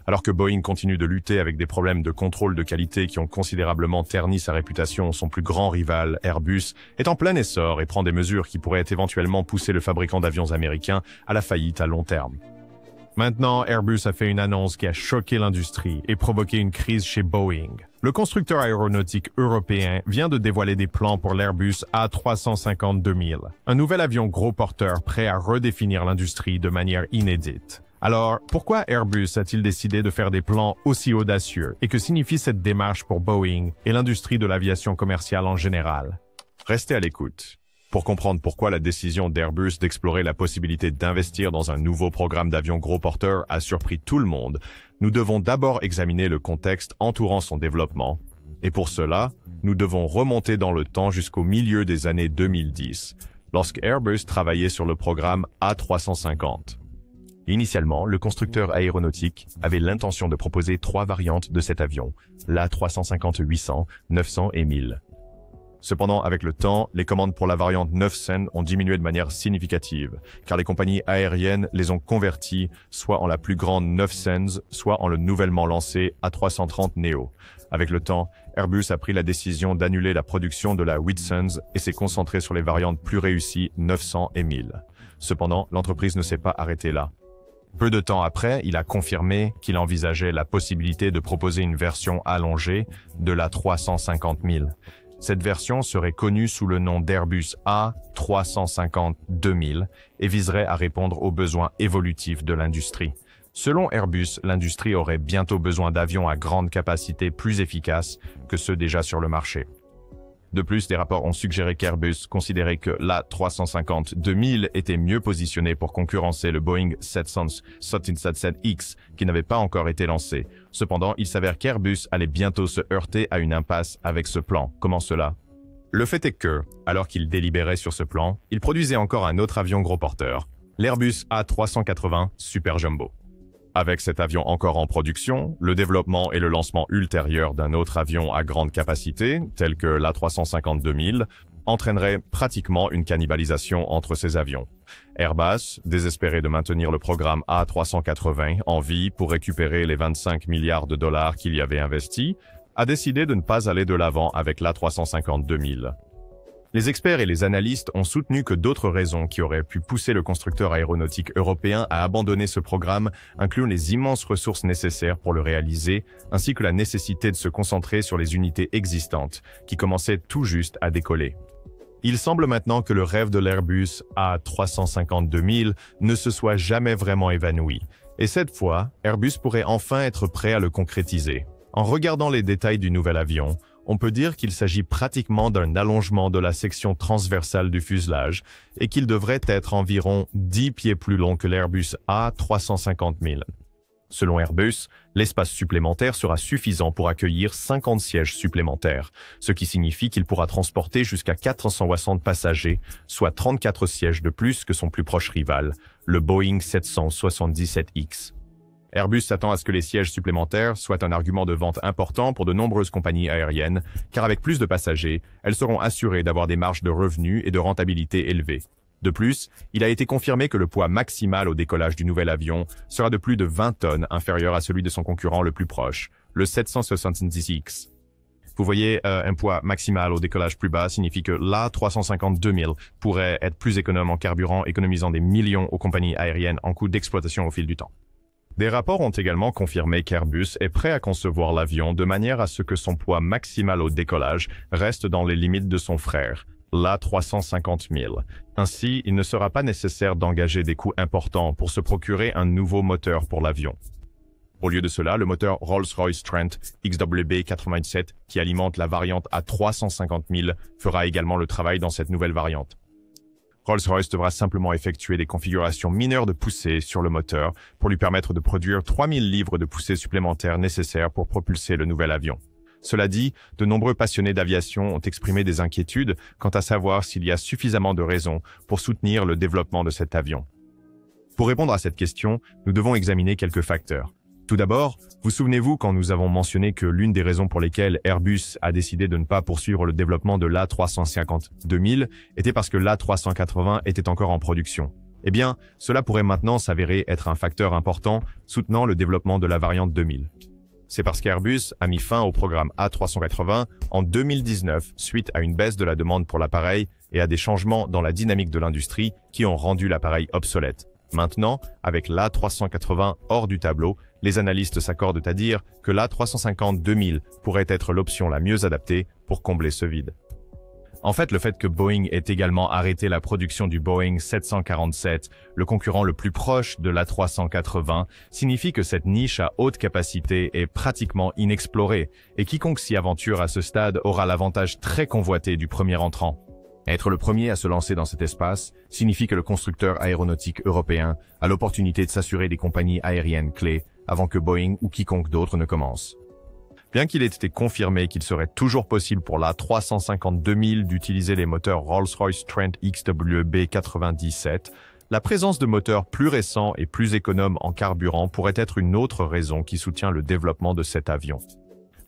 Alors que Boeing continue de lutter avec des problèmes de contrôle de qualité qui ont considérablement terni sa réputation, son plus grand rival, Airbus, est en plein essor et prend des mesures qui pourraient éventuellement pousser le fabricant d'avions américain à la faillite à long terme. Maintenant, Airbus a fait une annonce qui a choqué l'industrie et provoqué une crise chez Boeing. Le constructeur aéronautique européen vient de dévoiler des plans pour l'Airbus A350-2000, un nouvel avion gros porteur prêt à redéfinir l'industrie de manière inédite. Alors, pourquoi Airbus a-t-il décidé de faire des plans aussi audacieux et que signifie cette démarche pour Boeing et l'industrie de l'aviation commerciale en général? Restez à l'écoute pour comprendre pourquoi la décision d'Airbus d'explorer la possibilité d'investir dans un nouveau programme d'avions gros porteurs a surpris tout le monde. Nous devons d'abord examiner le contexte entourant son développement. Et pour cela, nous devons remonter dans le temps jusqu'au milieu des années 2010, lorsque Airbus travaillait sur le programme A350. Initialement, le constructeur aéronautique avait l'intention de proposer 3 variantes de cet avion, l'A350-800, 900 et 1000. Cependant, avec le temps, les commandes pour la variante 900 ont diminué de manière significative, car les compagnies aériennes les ont converties soit en la plus grande 900, soit en le nouvellement lancé A330 Neo. Avec le temps, Airbus a pris la décision d'annuler la production de la 800 et s'est concentré sur les variantes plus réussies 900 et 1000. Cependant, l'entreprise ne s'est pas arrêtée là. Peu de temps après, il a confirmé qu'il envisageait la possibilité de proposer une version allongée de la 350 000. Cette version serait connue sous le nom d'Airbus A350-2000 et viserait à répondre aux besoins évolutifs de l'industrie. Selon Airbus, l'industrie aurait bientôt besoin d'avions à grande capacité plus efficaces que ceux déjà sur le marché. De plus, des rapports ont suggéré qu'Airbus considérait que l'A350-2000 était mieux positionné pour concurrencer le Boeing 777X qui n'avait pas encore été lancé. Cependant, il s'avère qu'Airbus allait bientôt se heurter à une impasse avec ce plan. Comment cela? Le fait est que, alors qu'il délibérait sur ce plan, il produisait encore un autre avion gros porteur, l'Airbus A380 Super Jumbo. Avec cet avion encore en production, le développement et le lancement ultérieur d'un autre avion à grande capacité, tel que l'A350-2000, entraînerait pratiquement une cannibalisation entre ces avions. Airbus, désespéré de maintenir le programme A380 en vie pour récupérer les 25 milliards de dollars qu'il y avait investis, a décidé de ne pas aller de l'avant avec l'A350-2000. Les experts et les analystes ont soutenu que d'autres raisons qui auraient pu pousser le constructeur aéronautique européen à abandonner ce programme incluent les immenses ressources nécessaires pour le réaliser, ainsi que la nécessité de se concentrer sur les unités existantes, qui commençaient tout juste à décoller. Il semble maintenant que le rêve de l'Airbus A350-2000 ne se soit jamais vraiment évanoui, et cette fois, Airbus pourrait enfin être prêt à le concrétiser. En regardant les détails du nouvel avion, on peut dire qu'il s'agit pratiquement d'un allongement de la section transversale du fuselage et qu'il devrait être environ 10 pieds plus long que l'Airbus A350-1000. Selon Airbus, l'espace supplémentaire sera suffisant pour accueillir 50 sièges supplémentaires, ce qui signifie qu'il pourra transporter jusqu'à 460 passagers, soit 34 sièges de plus que son plus proche rival, le Boeing 777X. Airbus s'attend à ce que les sièges supplémentaires soient un argument de vente important pour de nombreuses compagnies aériennes, car avec plus de passagers, elles seront assurées d'avoir des marges de revenus et de rentabilité élevées. De plus, il a été confirmé que le poids maximal au décollage du nouvel avion sera de plus de 20 tonnes inférieur à celui de son concurrent le plus proche, le 770X. Vous voyez, un poids maximal au décollage plus bas signifie que l'A350-2000 pourrait être plus économe en carburant, économisant des millions aux compagnies aériennes en coût d'exploitation au fil du temps. Des rapports ont également confirmé qu'Airbus est prêt à concevoir l'avion de manière à ce que son poids maximal au décollage reste dans les limites de son frère, l'A350-1000. Ainsi, il ne sera pas nécessaire d'engager des coûts importants pour se procurer un nouveau moteur pour l'avion. Au lieu de cela, le moteur Rolls-Royce Trent XWB-87, qui alimente la variante A350-1000, fera également le travail dans cette nouvelle variante. Rolls-Royce devra simplement effectuer des configurations mineures de poussée sur le moteur pour lui permettre de produire 3000 livres de poussée supplémentaires nécessaires pour propulser le nouvel avion. Cela dit, de nombreux passionnés d'aviation ont exprimé des inquiétudes quant à savoir s'il y a suffisamment de raisons pour soutenir le développement de cet avion. Pour répondre à cette question, nous devons examiner quelques facteurs. Tout d'abord, vous souvenez-vous quand nous avons mentionné que l'une des raisons pour lesquelles Airbus a décidé de ne pas poursuivre le développement de l'A350-2000 était parce que l'A380 était encore en production. Eh bien, cela pourrait maintenant s'avérer être un facteur important soutenant le développement de la variante 2000. C'est parce qu'Airbus a mis fin au programme A380 en 2019 suite à une baisse de la demande pour l'appareil et à des changements dans la dynamique de l'industrie qui ont rendu l'appareil obsolète. Maintenant, avec l'A380 hors du tableau, les analystes s'accordent à dire que l'A350-2000 pourrait être l'option la mieux adaptée pour combler ce vide. En fait, le fait que Boeing ait également arrêté la production du Boeing 747, le concurrent le plus proche de l'A380, signifie que cette niche à haute capacité est pratiquement inexplorée, et quiconque s'y aventure à ce stade aura l'avantage très convoité du premier entrant. Être le premier à se lancer dans cet espace signifie que le constructeur aéronautique européen a l'opportunité de s'assurer des compagnies aériennes clés avant que Boeing ou quiconque d'autre ne commence. Bien qu'il ait été confirmé qu'il serait toujours possible pour l'A350-2000 d'utiliser les moteurs Rolls-Royce Trent XWB-97, la présence de moteurs plus récents et plus économes en carburant pourrait être une autre raison qui soutient le développement de cet avion.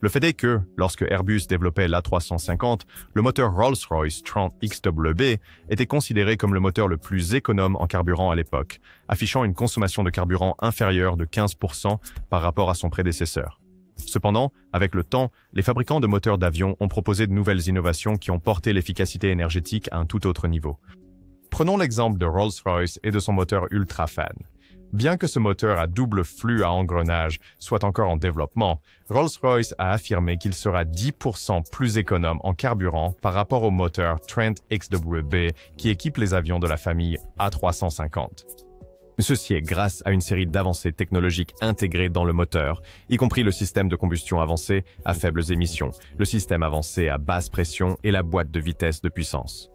Le fait est que, lorsque Airbus développait l'A350, le moteur Rolls-Royce Trent XWB était considéré comme le moteur le plus économe en carburant à l'époque, affichant une consommation de carburant inférieure de 15% par rapport à son prédécesseur. Cependant, avec le temps, les fabricants de moteurs d'avion ont proposé de nouvelles innovations qui ont porté l'efficacité énergétique à un tout autre niveau. Prenons l'exemple de Rolls-Royce et de son moteur UltraFan. Bien que ce moteur à double flux à engrenage soit encore en développement, Rolls-Royce a affirmé qu'il sera 10% plus économe en carburant par rapport au moteur Trent XWB qui équipe les avions de la famille A350. Ceci est grâce à une série d'avancées technologiques intégrées dans le moteur, y compris le système de combustion avancé à faibles émissions, le système avancé à basse pression et la boîte de vitesse de puissance.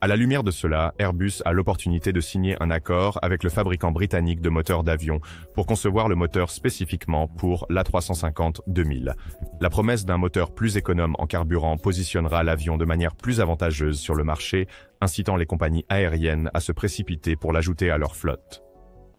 À la lumière de cela, Airbus a l'opportunité de signer un accord avec le fabricant britannique de moteurs d'avion pour concevoir le moteur spécifiquement pour l'A350-2000. La promesse d'un moteur plus économe en carburant positionnera l'avion de manière plus avantageuse sur le marché, incitant les compagnies aériennes à se précipiter pour l'ajouter à leur flotte.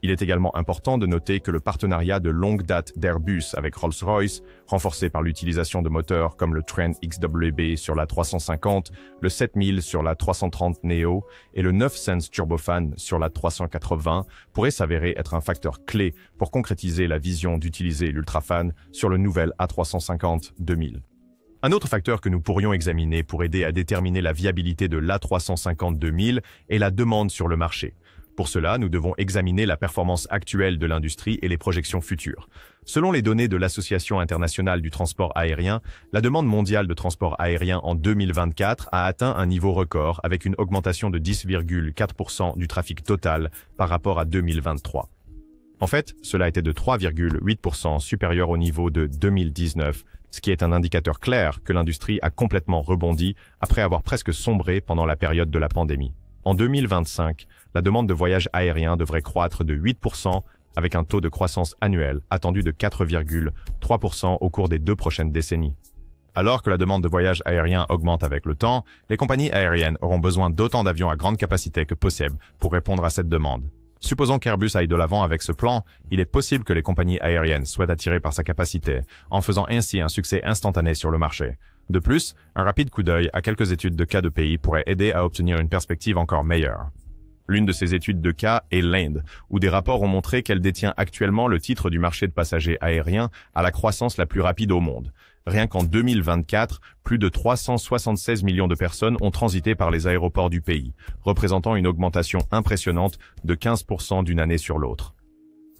Il est également important de noter que le partenariat de longue date d'Airbus avec Rolls-Royce, renforcé par l'utilisation de moteurs comme le Trent XWB sur la 350, le 7000 sur la 330 Neo et le 9sense Turbofan sur la 380, pourrait s'avérer être un facteur clé pour concrétiser la vision d'utiliser l'Ultrafan sur le nouvel A350-2000. Un autre facteur que nous pourrions examiner pour aider à déterminer la viabilité de l'A350-2000 est la demande sur le marché. Pour cela, nous devons examiner la performance actuelle de l'industrie et les projections futures. Selon les données de l'Association internationale du transport aérien, la demande mondiale de transport aérien en 2024 a atteint un niveau record avec une augmentation de 10,4% du trafic total par rapport à 2023. En fait, cela était de 3,8% supérieur au niveau de 2019, ce qui est un indicateur clair que l'industrie a complètement rebondi après avoir presque sombré pendant la période de la pandémie. En 2025, la demande de voyages aériens devrait croître de 8% avec un taux de croissance annuel attendu de 4,3% au cours des 2 prochaines décennies. Alors que la demande de voyages aériens augmente avec le temps, les compagnies aériennes auront besoin d'autant d'avions à grande capacité que possible pour répondre à cette demande. Supposons qu'Airbus aille de l'avant avec ce plan, il est possible que les compagnies aériennes soient attirées par sa capacité, en faisant ainsi un succès instantané sur le marché. De plus, un rapide coup d'œil à quelques études de cas de pays pourrait aider à obtenir une perspective encore meilleure. L'une de ces études de cas est l'Inde, où des rapports ont montré qu'elle détient actuellement le titre du marché de passagers aériens à la croissance la plus rapide au monde. Rien qu'en 2024, plus de 376 millions de personnes ont transité par les aéroports du pays, représentant une augmentation impressionnante de 15% d'une année sur l'autre.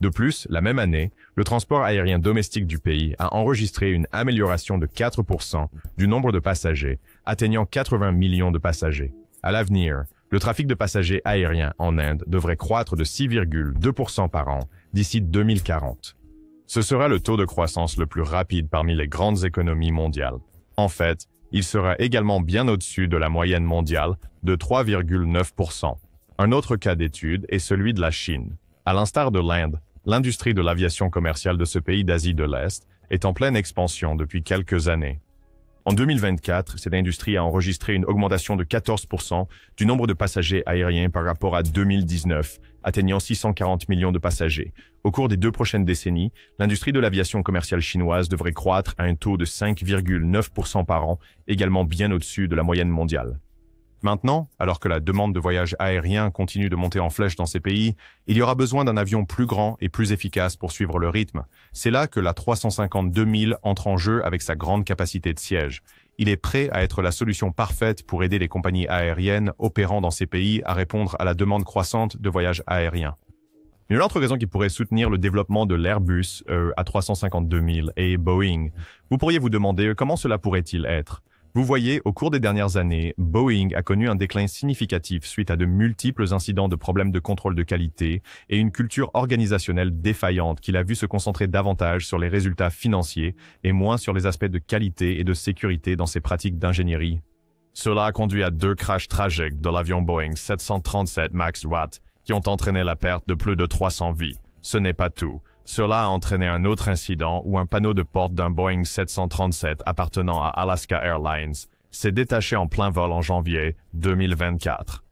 De plus, la même année, le transport aérien domestique du pays a enregistré une amélioration de 4% du nombre de passagers, atteignant 80 millions de passagers. À l'avenir, le trafic de passagers aériens en Inde devrait croître de 6,2% par an d'ici 2040. Ce sera le taux de croissance le plus rapide parmi les grandes économies mondiales. En fait, il sera également bien au-dessus de la moyenne mondiale de 3,9%. Un autre cas d'étude est celui de la Chine. À l'instar de l'Inde, l'industrie de l'aviation commerciale de ce pays d'Asie de l'Est est en pleine expansion depuis quelques années. En 2024, cette industrie a enregistré une augmentation de 14% du nombre de passagers aériens par rapport à 2019, atteignant 640 millions de passagers. Au cours des 2 prochaines décennies, l'industrie de l'aviation commerciale chinoise devrait croître à un taux de 5,9% par an, également bien au-dessus de la moyenne mondiale. Maintenant, alors que la demande de voyage aérien continue de monter en flèche dans ces pays, il y aura besoin d'un avion plus grand et plus efficace pour suivre le rythme. C'est là que l'A350-2000 entre en jeu avec sa grande capacité de siège. Il est prêt à être la solution parfaite pour aider les compagnies aériennes opérant dans ces pays à répondre à la demande croissante de voyages aériens. Une autre raison qui pourrait soutenir le développement de l'Airbus A350-2000 et Boeing, vous pourriez vous demander comment cela pourrait-il être. Vous voyez, au cours des dernières années, Boeing a connu un déclin significatif suite à de multiples incidents de problèmes de contrôle de qualité et une culture organisationnelle défaillante qui l'a vu se concentrer davantage sur les résultats financiers et moins sur les aspects de qualité et de sécurité dans ses pratiques d'ingénierie. Cela a conduit à 2 crashs tragiques de l'avion Boeing 737 MAX 8 qui ont entraîné la perte de plus de 300 vies. Ce n'est pas tout. Cela a entraîné un autre incident où un panneau de porte d'un Boeing 737 appartenant à Alaska Airlines s'est détaché en plein vol en janvier 2024.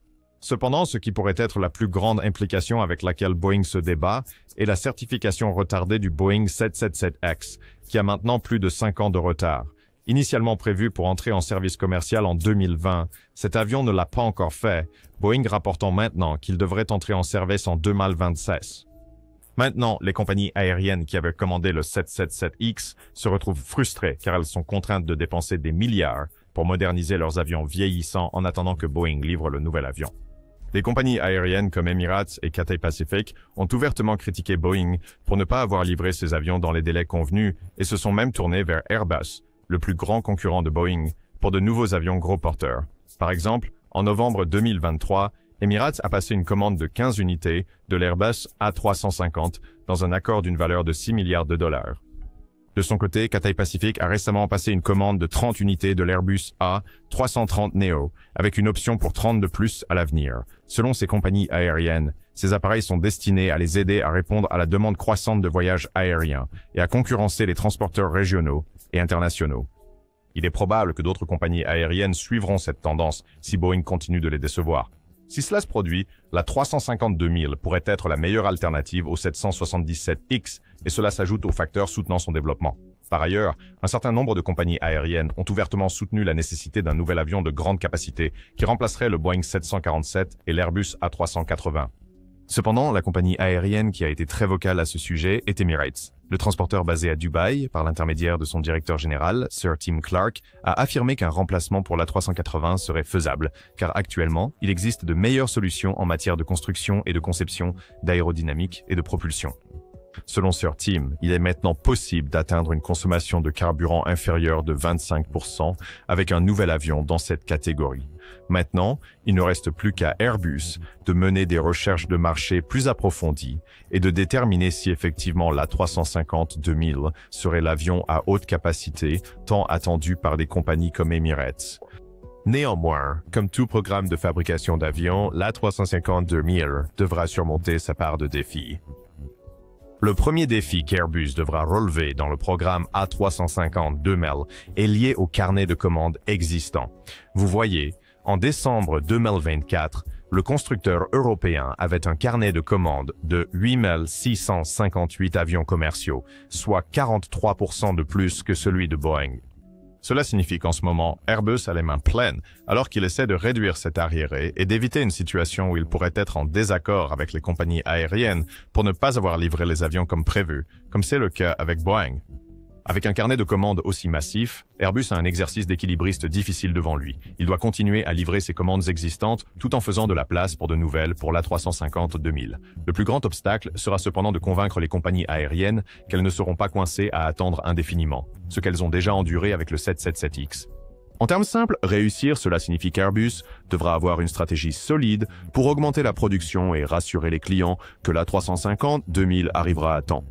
Cependant, ce qui pourrait être la plus grande implication avec laquelle Boeing se débat est la certification retardée du Boeing 777X, qui a maintenant plus de 5 ans de retard. Initialement prévu pour entrer en service commercial en 2020, cet avion ne l'a pas encore fait, Boeing rapportant maintenant qu'il devrait entrer en service en 2026. Maintenant, les compagnies aériennes qui avaient commandé le 777X se retrouvent frustrées car elles sont contraintes de dépenser des milliards pour moderniser leurs avions vieillissants en attendant que Boeing livre le nouvel avion. Les compagnies aériennes comme Emirates et Cathay Pacific ont ouvertement critiqué Boeing pour ne pas avoir livré ces avions dans les délais convenus et se sont même tournés vers Airbus, le plus grand concurrent de Boeing, pour de nouveaux avions gros porteurs. Par exemple, en novembre 2023, Emirates a passé une commande de 15 unités de l'Airbus A350 dans un accord d'une valeur de 6 milliards de dollars. De son côté, Cathay Pacific a récemment passé une commande de 30 unités de l'Airbus A330 Neo, avec une option pour 30 de plus à l'avenir. Selon ces compagnies aériennes, ces appareils sont destinés à les aider à répondre à la demande croissante de voyages aériens et à concurrencer les transporteurs régionaux et internationaux. Il est probable que d'autres compagnies aériennes suivront cette tendance si Boeing continue de les décevoir. Si cela se produit, la 350-2000 pourrait être la meilleure alternative au 777X et cela s'ajoute aux facteurs soutenant son développement. Par ailleurs, un certain nombre de compagnies aériennes ont ouvertement soutenu la nécessité d'un nouvel avion de grande capacité qui remplacerait le Boeing 747 et l'Airbus A380. Cependant, la compagnie aérienne qui a été très vocale à ce sujet est Emirates. Le transporteur basé à Dubaï, par l'intermédiaire de son directeur général, Sir Tim Clark, a affirmé qu'un remplacement pour l'A380 serait faisable, car actuellement, il existe de meilleures solutions en matière de construction et de conception, d'aérodynamique et de propulsion. Selon Sir Tim, il est maintenant possible d'atteindre une consommation de carburant inférieure de 25% avec un nouvel avion dans cette catégorie. Maintenant, il ne reste plus qu'à Airbus de mener des recherches de marché plus approfondies et de déterminer si effectivement l'A350-2000 serait l'avion à haute capacité tant attendu par des compagnies comme Emirates. Néanmoins, comme tout programme de fabrication d'avions, l'A350-2000 devra surmonter sa part de défis. Le premier défi qu'Airbus devra relever dans le programme A350-2000 est lié au carnet de commandes existant. Vous voyez, en décembre 2024, le constructeur européen avait un carnet de commandes de 8658 avions commerciaux, soit 43% de plus que celui de Boeing. Cela signifie qu'en ce moment, Airbus a les mains pleines, alors qu'il essaie de réduire cet arriéré et d'éviter une situation où il pourrait être en désaccord avec les compagnies aériennes pour ne pas avoir livré les avions comme prévu, comme c'est le cas avec Boeing. Avec un carnet de commandes aussi massif, Airbus a un exercice d'équilibriste difficile devant lui. Il doit continuer à livrer ses commandes existantes tout en faisant de la place pour de nouvelles pour l'A350-2000. Le plus grand obstacle sera cependant de convaincre les compagnies aériennes qu'elles ne seront pas coincées à attendre indéfiniment, ce qu'elles ont déjà enduré avec le 777X. En termes simples, réussir, cela signifie qu'Airbus devra avoir une stratégie solide pour augmenter la production et rassurer les clients que l'A350-2000 arrivera à temps.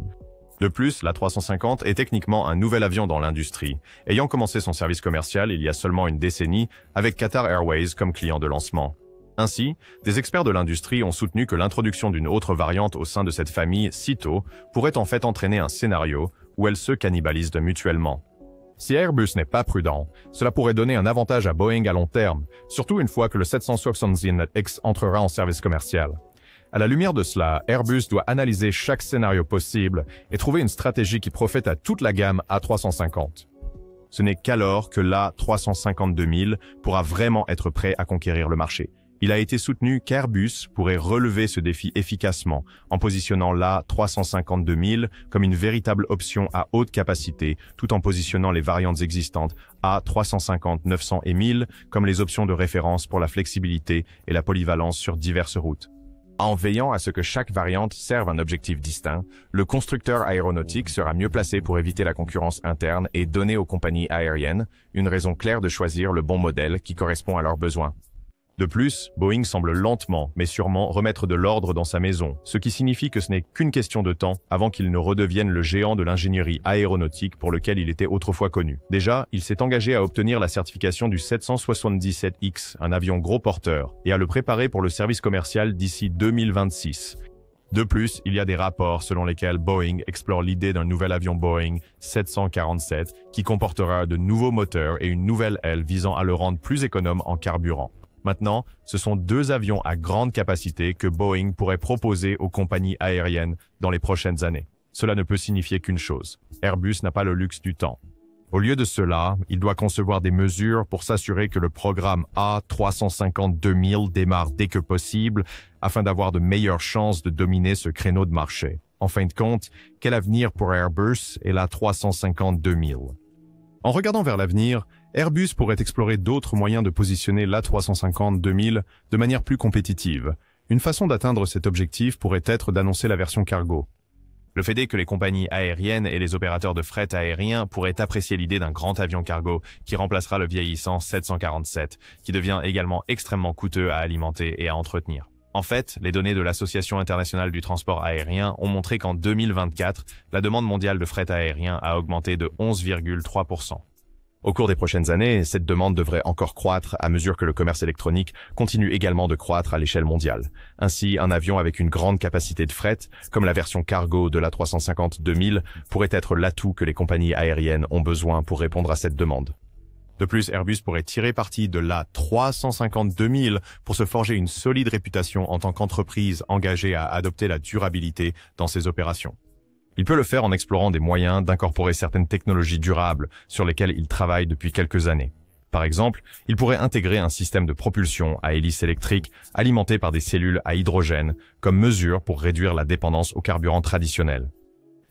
De plus, l'A350 est techniquement un nouvel avion dans l'industrie, ayant commencé son service commercial il y a seulement une décennie avec Qatar Airways comme client de lancement. Ainsi, des experts de l'industrie ont soutenu que l'introduction d'une autre variante au sein de cette famille si tôt pourrait en fait entraîner un scénario où elles se cannibalisent mutuellement. Si Airbus n'est pas prudent, cela pourrait donner un avantage à Boeing à long terme, surtout une fois que le 777X entrera en service commercial. À la lumière de cela, Airbus doit analyser chaque scénario possible et trouver une stratégie qui profite à toute la gamme A350. Ce n'est qu'alors que l'A350-2000 pourra vraiment être prêt à conquérir le marché. Il a été soutenu qu'Airbus pourrait relever ce défi efficacement en positionnant l'A350-2000 comme une véritable option à haute capacité, tout en positionnant les variantes existantes A350, 900 et 1000 comme les options de référence pour la flexibilité et la polyvalence sur diverses routes. En veillant à ce que chaque variante serve un objectif distinct, le constructeur aéronautique sera mieux placé pour éviter la concurrence interne et donner aux compagnies aériennes une raison claire de choisir le bon modèle qui correspond à leurs besoins. De plus, Boeing semble lentement, mais sûrement, remettre de l'ordre dans sa maison, ce qui signifie que ce n'est qu'une question de temps avant qu'il ne redevienne le géant de l'ingénierie aéronautique pour lequel il était autrefois connu. Déjà, il s'est engagé à obtenir la certification du 777X, un avion gros porteur, et à le préparer pour le service commercial d'ici 2026. De plus, il y a des rapports selon lesquels Boeing explore l'idée d'un nouvel avion Boeing 747 qui comportera de nouveaux moteurs et une nouvelle aile visant à le rendre plus économe en carburant. Maintenant, ce sont deux avions à grande capacité que Boeing pourrait proposer aux compagnies aériennes dans les prochaines années. Cela ne peut signifier qu'une chose. Airbus n'a pas le luxe du temps. Au lieu de cela, il doit concevoir des mesures pour s'assurer que le programme A350-2000 démarre dès que possible afin d'avoir de meilleures chances de dominer ce créneau de marché. En fin de compte, quel avenir pour Airbus et l'A350-2000? En regardant vers l'avenir, Airbus pourrait explorer d'autres moyens de positionner l'A350-2000 de manière plus compétitive. Une façon d'atteindre cet objectif pourrait être d'annoncer la version cargo. Le fait est que les compagnies aériennes et les opérateurs de fret aérien pourraient apprécier l'idée d'un grand avion cargo qui remplacera le vieillissant 747, qui devient également extrêmement coûteux à alimenter et à entretenir. En fait, les données de l'Association internationale du transport aérien ont montré qu'en 2024, la demande mondiale de fret aérien a augmenté de 11,3%. Au cours des prochaines années, cette demande devrait encore croître à mesure que le commerce électronique continue également de croître à l'échelle mondiale. Ainsi, un avion avec une grande capacité de fret, comme la version cargo de l'A350-2000, pourrait être l'atout que les compagnies aériennes ont besoin pour répondre à cette demande. De plus, Airbus pourrait tirer parti de l'A350-2000 pour se forger une solide réputation en tant qu'entreprise engagée à adopter la durabilité dans ses opérations. Il peut le faire en explorant des moyens d'incorporer certaines technologies durables sur lesquelles il travaille depuis quelques années. Par exemple, il pourrait intégrer un système de propulsion à hélice électrique alimenté par des cellules à hydrogène comme mesure pour réduire la dépendance au carburant traditionnel.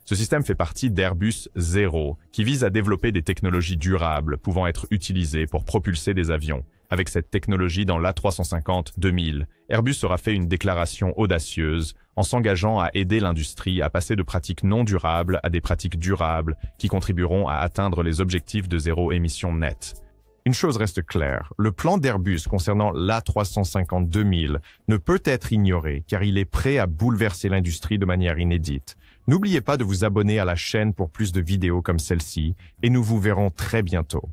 Ce système fait partie d'Airbus Zero, qui vise à développer des technologies durables pouvant être utilisées pour propulser des avions. Avec cette technologie dans l'A350-2000, Airbus aura fait une déclaration audacieuse en s'engageant à aider l'industrie à passer de pratiques non durables à des pratiques durables qui contribueront à atteindre les objectifs de zéro émission nette. Une chose reste claire, le plan d'Airbus concernant l'A350-2000 ne peut être ignoré car il est prêt à bouleverser l'industrie de manière inédite. N'oubliez pas de vous abonner à la chaîne pour plus de vidéos comme celle-ci et nous vous verrons très bientôt.